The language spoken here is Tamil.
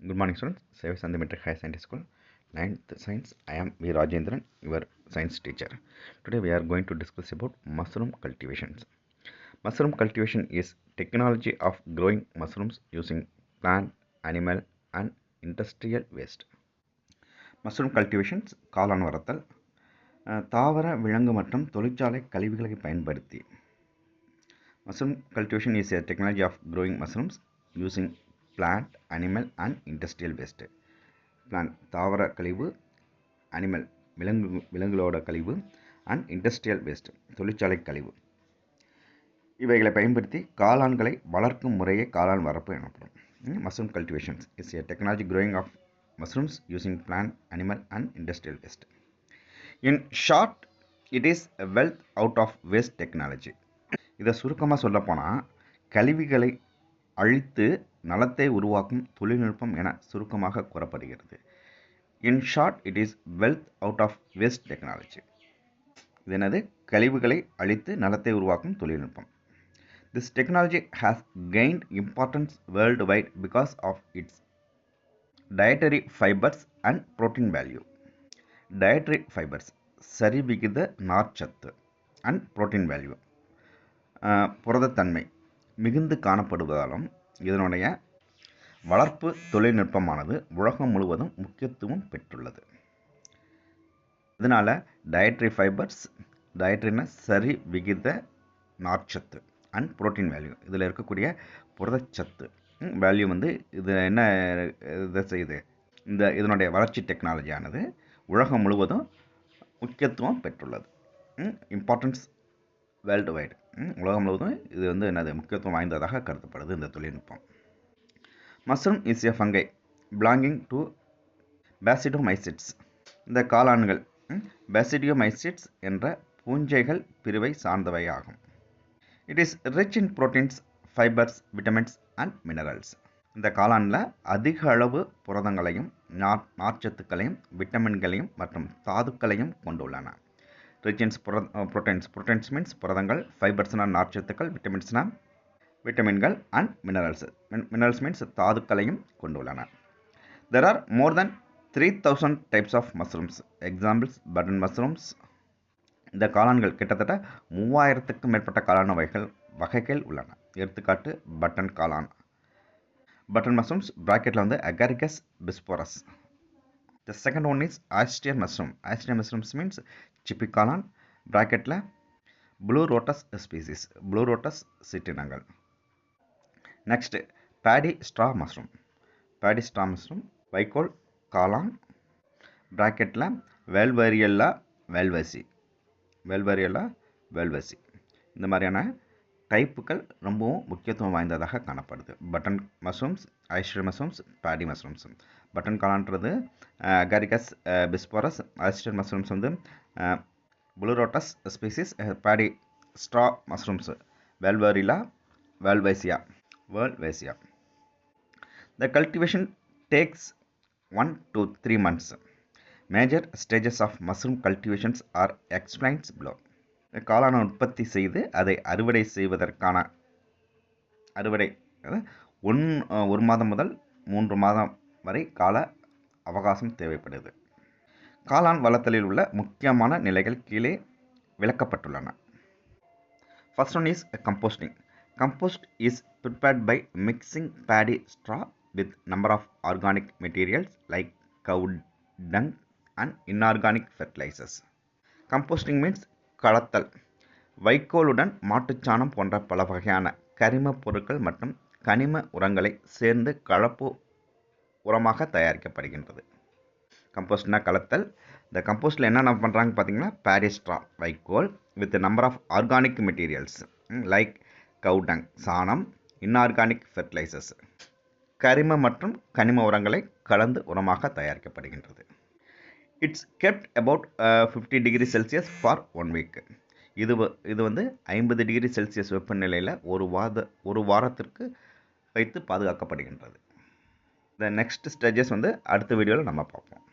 Good morning, students. Service and the Metric Higher Science School, 9th Science. I am V. Rajendran, your science teacher. Today we are going to discuss about mushroom cultivations. Mushroom cultivation is technology of growing mushrooms using plant, animal, and industrial waste. Mushroom cultivations காளான் வளர்த்தல் தாவர விலங்கு மற்றும் தொழிற்சாலை கழிவுகளை பயன்படுத்தி. Mushroom cultivation is a technology of growing mushrooms using plant, animal and industrial waste. Plant தாவர கழிவு, animal விலங்குகளோட கழிவு and industrial waste தொழிற்சாலை கழிவு இவைகளை பயன்படுத்தி காளான்களை வளர்க்கும் முறையே காளான் வளர்ப்பு எனப்படும். Mushroom cultivation is a technology growing of mushrooms using plant, animal and industrial waste. In short, it is a wealth out of waste technology. இதை சுருக்கமாக சொல்லப்போனால் கழிவுகளை அழித்து நலத்தை உருவாக்கும் தொழில்நுட்பம் என சுருக்கமாக கூறப்படுகிறது. In short, it is wealth out of waste technology. இது என்னது? கழிவுகளை அழித்து நலத்தை உருவாக்கும் தொழில்நுட்பம். This technology has gained importance worldwide because of its dietary fibres and protein value. Dietary fibres சரிவிகித நார்ச்சத்து அண்ட் புரோட்டீன் வேல்யூ புரதத்தன்மை மிகுந்து காணப்படுவதாலும் இதனுடைய வளர்ப்பு தொழில்நுட்பமானது உலகம் முழுவதும் முக்கியத்துவம் பெற்றுள்ளது. இதனால் டயட்ரி ஃபைபர்ஸ், டயட்ரின சரி விகித நார்ச்சத்து அண்ட் புரோட்டீன் வேல்யூ, இதில் இருக்கக்கூடிய புரதச்சத்து வேல்யூ இது என்ன இதை செய்யுது? இதனுடைய வளர்ச்சி டெக்னாலஜியானது உலகம் முழுவதும் முக்கியத்துவம் பெற்றுள்ளது. இம்பார்ட்டன்ஸ் வேர்ல்டு வைடு, உலகம் முழுவதும் இது என்னது முக்கியத்துவம் வாய்ந்ததாக கருதப்படுது இந்த தொழில்நுட்பம். Mushroom is a fungi belonging to basidiomycetes. இந்த காளான்கள் பேசிடியோமைசிட்ஸ் என்ற பூஞ்சைகள் பிரிவை சார்ந்தவை ஆகும். It is rich in proteins, fibres, vitamins and minerals. இந்த காளானில் அதிக அளவு புரதங்களையும் நார்ச்சத்துக்களையும் விட்டமின்களையும் மற்றும் தாதுக்களையும் கொண்டுள்ளன. Rich in proteins, proteins means புரதங்கள், ஃபைபர்ஸ்னால் நார்ச்சத்துக்கள், விட்டமின்ஸ்னால் விட்டமின்கள் அண்ட் மினரல்ஸ் மீன்ஸ் தாதுக்களையும் கொண்டுள்ளன. There are more than 3000 types of mushrooms. Examples button mushrooms. இந்த காளான்கள் கிட்டத்தட்ட 3000க்கும் மேற்பட்ட காளான் வகைகள் உள்ளன. எடுத்துக்காட்டு பட்டன் காளான். பட்டன் மஷ்ரூம்ஸ் பிராக்கெட்டில் Agaricus bisporus. The second one is oyster mushroom. Oyster mushrooms means சிப்பி காளான், பிராக்கெட்டில் Pleurotus species, Pleurotus சிற்றினங்கள். Next paddy straw mushroom. Paddy straw mushroom வைக்கோல் காளான், பிராக்கெட்டில் வேல்வேரியல்லா வேல்வசி, வேல்வேரியல்லா வேல்வசி. இந்த மாதிரியான டைப்புகள் ரொம்பவும் முக்கியத்துவம் வாய்ந்ததாக காணப்படுது. Button mushrooms, oyster mushrooms, paddy mushrooms. Button காளான்றது Agaricus bisporus, oyster mushrooms Pleurotus species, paddy straw mushrooms Volvariella volvacea. The cultivation takes 1 to 3 months. Major stages of mushroom cultivations are explained below. காளானை உற்பத்தி செய்து அதை அறுவடை செய்வதற்கான ஒரு மாதம் முதல் 3 மாதம் வரை கால அவகாசம் தேவைப்படுது. காளான் வளர்த்தலில் உள்ள முக்கியமான நிலைகள் கீழே விளக்கப்பட்டுள்ளன. First one is composting. Compost is prepared by mixing paddy straw with number of organic materials like cow dung and inorganic fertilizers. Composting means கலத்தல். வைக்கோலுடன் மாட்டுச்சாணம் போன்ற பல வகையான கரிம பொருட்கள் மற்றும் கனிம உரங்களை சேர்ந்து கலப்பு உரமாக தயாரிக்கப்படுகின்றது. கம்போஸ்ட்னா கலத்தல். இந்த கம்போஸ்டில் என்னென்ன பண்ணுறாங்க பார்த்தீங்கன்னா, பேடி ஸ்ட்ரா வைக்கோல் with number of organic materials like cow dung சாணம், இன்ஆர்கானிக் ஃபெர்டிலைசர்ஸ் கரிம மற்றும் கனிம உரங்களை கலந்து உரமாக தயாரிக்கப்படுகின்றது. It's kept about 50 degree Celsius for 1 week. இது 50 டிகிரி செல்சியஸ் வெப்பநிலையில் ஒரு வாரத்திற்கு வைத்து பாதுகாக்கப்படுகின்றது. இந்த நெக்ஸ்ட் ஸ்டேஜஸ் அடுத்த வீடியோவில் நம்ம பார்ப்போம்.